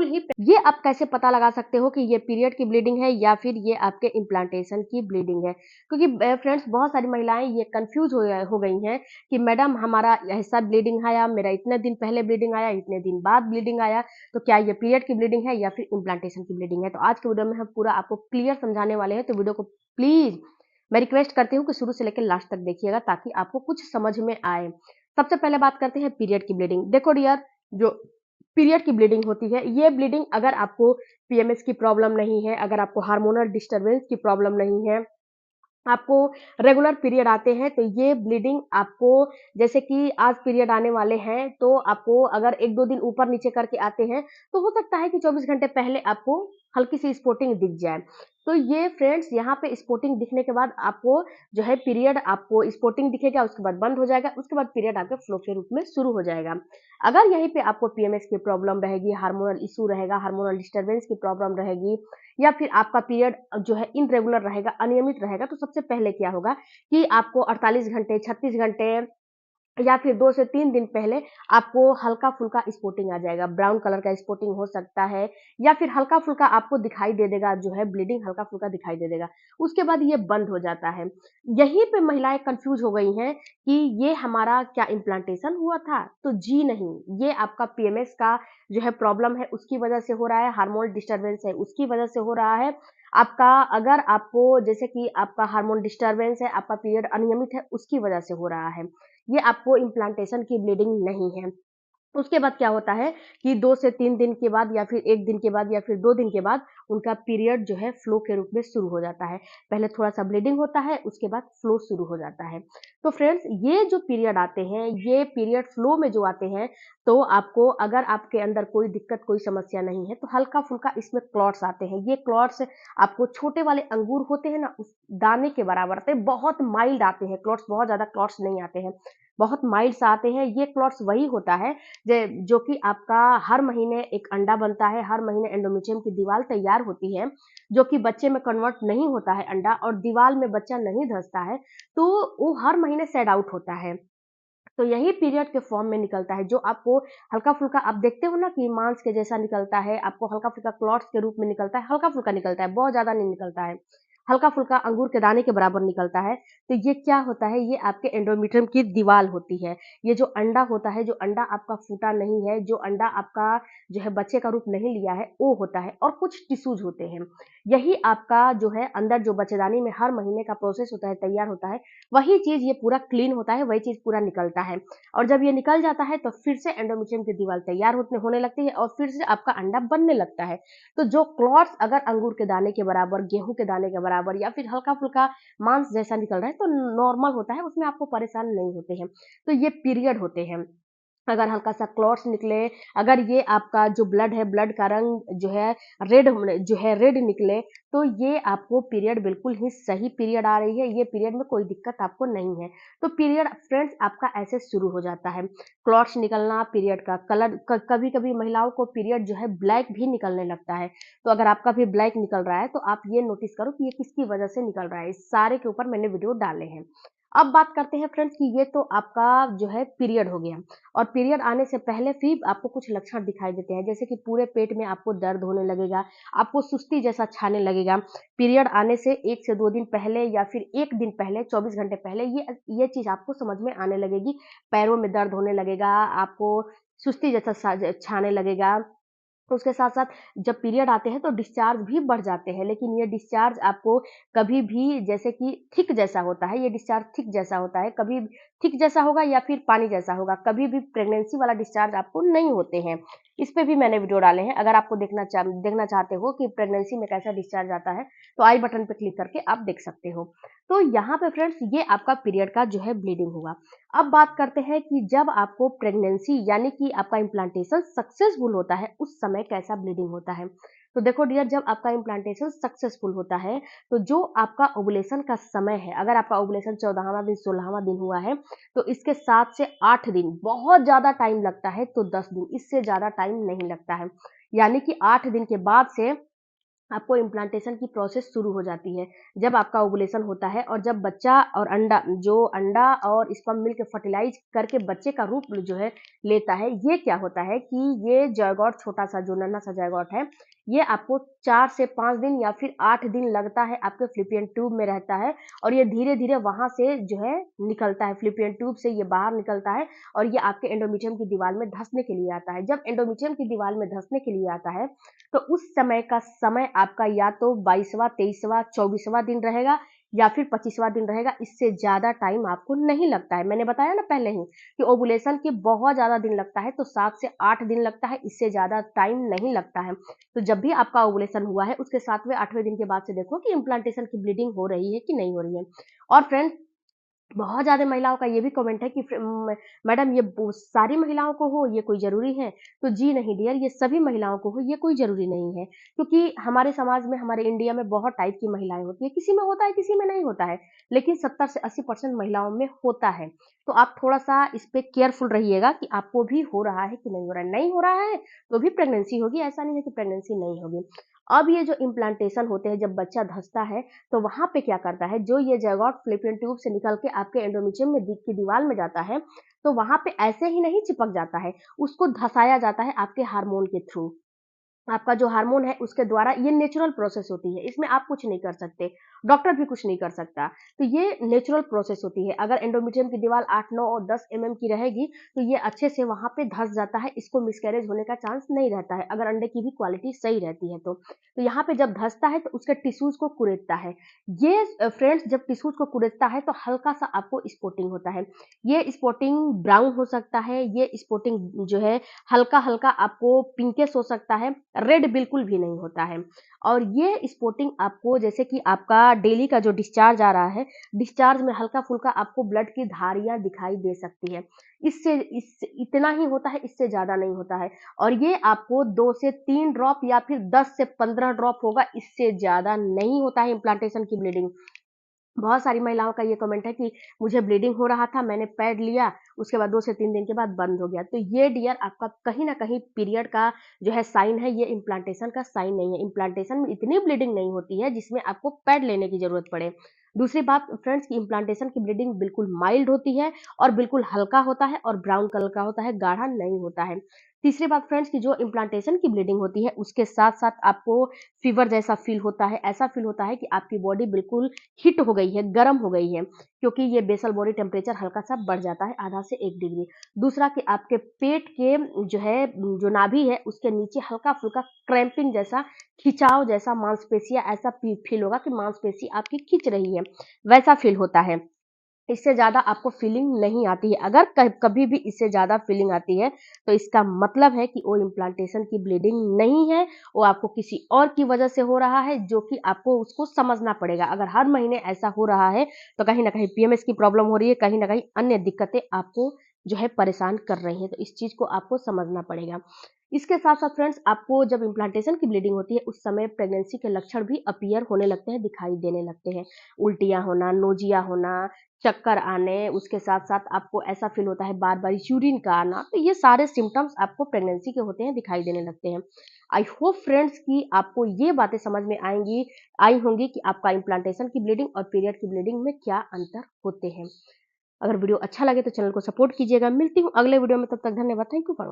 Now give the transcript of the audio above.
बिल्कुल ही ये आप कैसे पता लगा सकते हो कि ये पीरियड की ब्लीडिंग है या फिर ये आपके इम्प्लांटेशन की ब्लीडिंग है? क्योंकि फ्रेंड्स बहुत सारी महिलाएँ ये कन्फ्यूज़ हो गई हैं कि मैडम हमारा ऐसा ब्लीडिंग आया, मेरा इतने दिन पहले ब्लीडिंग आया, इतने दिन बाद ब्लीडिंग आया, तो क्या ये पीरियड की ब्लीडिंग है या फिर इम्प्लांटेशन की ब्लीडिंग है? तो आज के वीडियो में हम पूरा आपको क्लियर समझाने वाले हैं, तो वीडियो को प्लीज़ मैं रिक्वेस्ट करती हूँ कि शुरू से लेकर लास्ट तक देखिएगा ताकि आपको कुछ समझ में आए। सबसे पहले बात करते हैं पीरियड की ब्लीडिंग। देखो डियर, जो पीरियड की ब्लीडिंग होती है, ये ब्लीडिंग अगर आपको पीएमएस की प्रॉब्लम नहीं है, अगर आपको हार्मोनल डिस्टर्बेंस की प्रॉब्लम नहीं है, आपको रेगुलर पीरियड आते हैं, तो ये ब्लीडिंग आपको जैसे कि आज पीरियड आने वाले हैं, तो आपको अगर 1-2 दिन ऊपर-नीचे करके आते हैं, तो हो सकता है कि 24 घंटे पहले आपको हल्की-सी स्पॉटिंग दिख जाए। तो ये फ्रेंड्स यहाँ पे स्पॉटिंग दिखने के बाद आपको जो है पीरियड आपको स्पॉटिंग दिखेगा, उसके बाद बंद हो जाएगा, उसके बाद पीरियड आपके फ्लो के रूप में शुरू हो जाएगा। अगर यहीं पे आपको पीएमएस की प्रॉब्लम रहेगी, हार्मोनल इश्यू रहेगा, हार्मोनल डिस्टर्बेंस की प्रॉब्लम रहेगी या फिर आपका पीरियड जो है इर्रेगुलर रहेगा, अनियमित रहेगा, तो सबसे पहले क्या होगा कि आपको 48 घंटे, 36 घंटे या फिर 2 से 3 दिन पहले आपको हल्का-फुल्का स्पॉटिंग आ जाएगा। ब्राउन कलर का स्पॉटिंग हो सकता है या फिर हल्का-फुल्का आपको दिखाई दे देगा, जो है ब्लीडिंग हल्का-फुल्का दिखाई दे देगा। उसके बाद ये बंद हो जाता है। यहीं पे महिलाएँ कन्फ्यूज़ हो गई हैं कि ये हमारा क्या इम्प्लांटेशन हुआ था? तो जी नहीं, ये आपका पीएमएस का जो है प्रॉब्लम है उसकी वजह से हो रहा है, हार्मोन डिस्टर्बेंस है उसकी वजह से हो रहा है। आपका अगर आपको जैसे कि आपका हार्मोन डिस्टर्बेंस है, आपका पीरियड अनियमित है, उसकी वजह से हो रहा है। ये आपको इम्प्लांटेशन की ब्लीडिंग नहीं है। उसके बाद क्या होता है कि 2 से 3 दिन के बाद या फिर 1 दिन के बाद या फिर 2 दिन के बाद उनका पीरियड जो है फ्लो के रूप में शुरू हो जाता है। पहले थोड़ा-सा ब्लीडिंग होता है, उसके बाद फ्लो शुरू हो जाता है। तो फ्रेंड्स ये जो पीरियड आते हैं, ये पीरियड फ्लो में जो आते हैं, तो आपको अगर आपके अंदर कोई दिक्कत, कोई समस्या नहीं है, तो हल्का-फुल्का इसमें क्लॉट्स आते हैं। ये क्लॉट्स आपको छोटे वाले अंगूर होते हैं ना, उस दाने के बराबर आते हैं, बहुत माइल्ड आते हैं क्लॉट्स, बहुत ज़्यादा क्लॉट्स नहीं आते हैं, बहुत माइल्ड सा आते हैं। ये क्लॉट्स वही होता है जो कि आपका हर महीने एक अंडा बनता है, हर महीने एंडोमेट्रियम की दीवार तैयार होती है, जो कि बच्चे में कन्वर्ट नहीं होता है अंडा और दीवार में बच्चा नहीं धँसता है, तो वो हर महीने शेड आउट होता है। तो यही पीरियड के फॉर्म में निकलता है, जो आपको हल्का-फुल्का आप देखते हो ना कि मांस के जैसा निकलता है, आपको हल्का-फुल्का क्लॉट्स के रूप में निकलता है, हल्का-फुल्का निकलता है, बहुत ज़्यादा नहीं निकलता है। हल्का-फुल्का अंगूर के दाने के बराबर निकलता है, तो ये क्या होता है, ये आपके एंडोमेट्रियम की दीवार होती है। ये जो अंडा होता है, जो अंडा आपका फूटा नहीं है, जो अंडा आपका जो है बच्चे का रूप नहीं लिया है, वो होता है और कुछ टिश्यूज़ होते हैं। यही आपका जो है अंदर जो बच्चेदानी में हर महीने का प्रोसेस होता है, तैयार होता है, वही चीज़ ये पूरा क्लीन होता है, वही चीज़ पूरा निकलता है और जब ये निकल जाता है तो फिर से एंडोमेट्रियम की दीवार तैयार होने लगती है और फिर से आपका अंडा बनने लगता है। तो जो क्लॉट्स अगर अंगूर के दाने के बराबर, गेहूँ के दाने के बराबर या फिर हल्का-फुल्का मांस जैसा निकल रहा है तो नॉर्मल होता है, उसमें आपको परेशान नहीं होते हैं। तो ये पीरियड होते हैं। अगर हल्का-सा क्लॉट्स निकले, अगर ये आपका जो ब्लड है, ब्लड का रंग जो है रेड निकले, तो ये आपको पीरियड बिल्कुल ही सही पीरियड आ रही है, ये पीरियड में कोई दिक्कत आपको नहीं है। तो पीरियड फ्रेंड्स आपका ऐसे शुरू हो जाता है। क्लॉट्स निकलना, पीरियड का कलर क कभी-कभी महिलाओं को पीरियड जो है ब्लैक भी निकलने लगता है। तो अगर आपका भी ब्लैक निकल रहा है, तो आप ये नोटिस करो कि ये किसकी वजह से निकल रहा है। इस सारे के ऊपर मैंने वीडियो डाले हैं। अब बात करते हैं फ्रेंड्स कि ये तो आपका जो है पीरियड हो गया। और पीरियड आने से पहले फिर आपको कुछ लक्षण दिखाई देते हैं, जैसे कि पूरे पेट में आपको दर्द होने लगेगा, आपको सुस्ती जैसा छाने लगेगा। पीरियड आने से 1 से 2 दिन पहले या फिर 1 दिन पहले, 24 घंटे पहले ये चीज़ आपको समझ में आने लगेगी। पैरों में दर्द होने लगेगा, आपको सुस्ती जैसा छाने लगेगा। उसके साथ-साथ जब पीरियड आते हैं तो डिस्चार्ज भी बढ़ जाते हैं, लेकिन ये डिस्चार्ज आपको कभी भी जैसे कि थिक जैसा होता है, ये डिस्चार्ज थिक जैसा होता है, कभी थिक जैसा होगा या फिर पानी जैसा होगा, कभी भी प्रेगनेंसी वाला डिस्चार्ज आपको नहीं होते हैं। इस पे भी मैंने वीडियो डाले हैं, अगर आपको देखना चाहते हो कि प्रेगनेंसी में कैसा डिस्चार्ज आता है, तो आई बटन पे क्लिक करके आप देख सकते हो। तो यहाँ पे फ्रेंड्स ये आपका पीरियड का जो है ब्लीडिंग हुआ। अब बात करते हैं कि जब आपको प्रेगनेंसी यानी कि आपका इम्प्लांटेशन सक्सेसफुल होता है, उस समय कैसा ब्लीडिंग होता है। तो देखो डियर, जब आपका इम्प्लांटेशन सक्सेसफुल होता है, तो जो आपका ओव्यूलेशन का समय है, अगर आपका ओव्यूलेशन 14वां दिन, 16वां दिन हुआ है, तो इसके 7 से 8 दिन बहुत ज़्यादा टाइम लगता है, तो 10 दिन, इससे ज़्यादा टाइम नहीं लगता है। यानी कि 8 दिन के बाद से आपको इम्प्लांटेशन की प्रोसेस शुरू हो जाती है। जब आपका ओवुलेशन होता है और जब बच्चा और अंडा और स्पर्म मिलके फर्टिलाइज़ करके बच्चे का रूप जो है लेता है, ये क्या होता है कि ये ज़ायगोट छोटा-सा जो नन्हा-सा ज़ायगोट है, ये आपको 4 से 5 दिन या फिर 8 दिन लगता है आपके फ़्लैपियन ट्यूब में रहता है और ये धीरे-धीरे वहाँ से जो है निकलता है, फ़्लैपियन ट्यूब से ये बाहर निकलता है और ये आपके एंडोमेट्रियम की दीवार में धँसने के लिए आता है। जब एंडोमेट्रियम की दीवार में धँसने के लिए आता है, तो उस समय का समय आपका या तो 22वाँ, 23वाँ, 24वाँ दिन रहेगा या फिर 25वाँ दिन रहेगा, इससे ज़्यादा टाइम आपको नहीं लगता है। मैंने बताया ना पहले ही कि ओवुलेशन के बहुत ज़्यादा दिन लगता है, तो 7 से 8 दिन लगता है, इससे ज़्यादा टाइम नहीं लगता है। तो जब भी आपका ओवुलेशन हुआ है, उसके 7वें 8वें दिन के बाद से देखो कि इम्प्लांटेशन की ब्लीडिंग हो रही है कि नहीं हो रही है। और फ्रेंड्स, बहुत ज़्यादा महिलाओं का ये भी कमेंट है कि मैडम ये सारी महिलाओं को हो ये कोई ज़रूरी है? तो जी नहीं डियर, ये सभी महिलाओं को हो ये कोई ज़रूरी नहीं है। क्योंकि हमारे समाज में, हमारे इंडिया में बहुत टाइप की महिलाएँ होती हैं, किसी में होता है, किसी में नहीं होता है। लेकिन 70 से 80% महिलाओं में होता है। तो आप थोड़ा-सा इस पे केयरफुल रहिएगा कि आपको भी हो रहा है कि नहीं हो रहा है। नहीं हो रहा है, तो भी प्रेगनेंसी होगी, ऐसा नहीं है कि प्रेगनेंसी नहीं होगी। अब ये जो इम्प्लांटेशन होते हैं, जब बच्चा धँसता है, तो वहाँ पे क्या करता है, जो ये ज़ायगोट फ़्लैपियन ट्यूब से निकल के आपके एंडोमेट्रियम में की दीवार में जाता है, तो वहाँ पे ऐसे ही नहीं चिपक जाता है, उसको धँसाया जाता है आपके हार्मोन के थ्रू। आपका जो हार्मोन है उसके द्वारा, ये नेचुरल प्रोसेस होती है, इसमें आप कुछ नहीं कर सकते, डॉक्टर भी कुछ नहीं कर सकता। तो ये नेचुरल प्रोसेस होती है। अगर एंडोमेट्रियम की दीवार 8, 9 और 10 एमएम की रहेगी, तो ये अच्छे से वहाँ पे धँस जाता है, इसको मिसकैरेज होने का चांस नहीं रहता है, अगर अंडे की भी क्वालिटी सही रहती है तो। तो यहाँ पे जब धँसता है तो उसके टिश्यूज़ को कुरेदता है। ये फ्रेंड्स, जब टिश्यूज़ को कुरेदता है तो हल्का-सा आपको स्पॉटिंग होता है। ये स्पॉटिंग ब्राउन हो सकता है, ये स्पॉटिंग जो है हल्का-हल्का आपको पिंकिश हो सकता है, रेड बिल्कुल भी नहीं होता है। और ये स्पॉटिंग आपको, जैसे कि आपका डेली का जो डिस्चार्ज आ रहा है, डिस्चार्ज में हल्का-फुल्का आपको ब्लड की धारियाँ दिखाई दे सकती है। इससे इस इतना ही होता है, इससे ज़्यादा नहीं होता है। और ये आपको 2 से 3 ड्रॉप या फिर 10 से 15 ड्रॉप होगा, इससे ज़्यादा नहीं होता है इम्प्लांटेशन की ब्लीडिंग। बहुत सारी महिलाओं का ये कमेंट है कि मुझे ब्लीडिंग हो रहा था, मैंने पैड लिया, उसके बाद 2 से 3 दिन के बाद बंद हो गया। तो ये डियर आपका कहीं न कहीं पीरियड का जो है साइन है, ये इम्प्लांटेशन का साइन नहीं है। इम्प्लांटेशन में इतनी ब्लीडिंग नहीं होती है जिसमें आपको पैड लेने की ज़रूरत पड़े। दूसरी बात फ्रेंड्स, कि इम्प्लांटेशन की ब्लीडिंग बिल्कुल माइल्ड होती है और बिल्कुल हल्का होता है और ब्राउन कलर का होता है, गाढ़ा नहीं होता है। तीसरी बात फ्रेंड्स, कि जो इम्प्लांटेशन की ब्लीडिंग होती है, उसके साथ-साथ आपको फ़ीवर जैसा फ़ील होता है, ऐसा फ़ील होता है कि आपकी बॉडी बिल्कुल हीट हो गई है, गर्म हो गई है, क्योंकि ये बेसल बॉडी टेम्परेचर हल्का-सा बढ़ जाता है, आधा से 1 डिग्री। दूसरा, कि आपके पेट के जो है, जो नाभि है, उसके नीचे हल्का-फुल्का क्रैम्पिंग जैसा, खिंचाव जैसा, मांसपेशियाँ ऐसा फ़ील होगा कि मांसपेशी आपकी खींच रही है, वैसा फ़ील होता है। इससे ज़्यादा आपको फीलिंग नहीं आती है। अगर कभी भी इससे ज़्यादा फीलिंग आती है, तो इसका मतलब है कि वो इम्प्लांटेशन की ब्लीडिंग नहीं है, वो आपको किसी और की वजह से हो रहा है, जो कि आपको उसको समझना पड़ेगा। अगर हर महीने ऐसा हो रहा है, तो कहीं न कहीं पीएमएस की प्रॉब्लम हो रही है, कहीं न कहीं अन्य दिक्कतें आपको जो है परेशान कर रही हैं, तो इस चीज़ को आपको समझना पड़ेगा। इसके साथ-साथ फ्रेंड्स, आपको जब इम्प्लांटेशन की ब्लीडिंग होती है, उस समय प्रेगनेंसी के लक्षण भी अपीयर होने लगते हैं, दिखाई देने लगते हैं। उल्टियाँ होना, नोज़िया होना, चक्कर आने, उसके साथ-साथ आपको ऐसा फ़ील होता है बार-बार यूरिन का आना, तो ये सारे सिम्पटम्स आपको प्रेगनेंसी के होते हैं, दिखाई देने लगते हैं। आई होप फ्रेंड्स कि आपको ये बातें समझ में आई होंगी कि आपका इम्प्लांटेशन की ब्लीडिंग और पीरियड की ब्लीडिंग में क्या अंतर होते हैं। अगर वीडियो अच्छा लगे तो चैनल को सपोर्ट कीजिएगा। मिलती हूँ अगले वीडियो में, तब तक धन्यवाद। Thank you for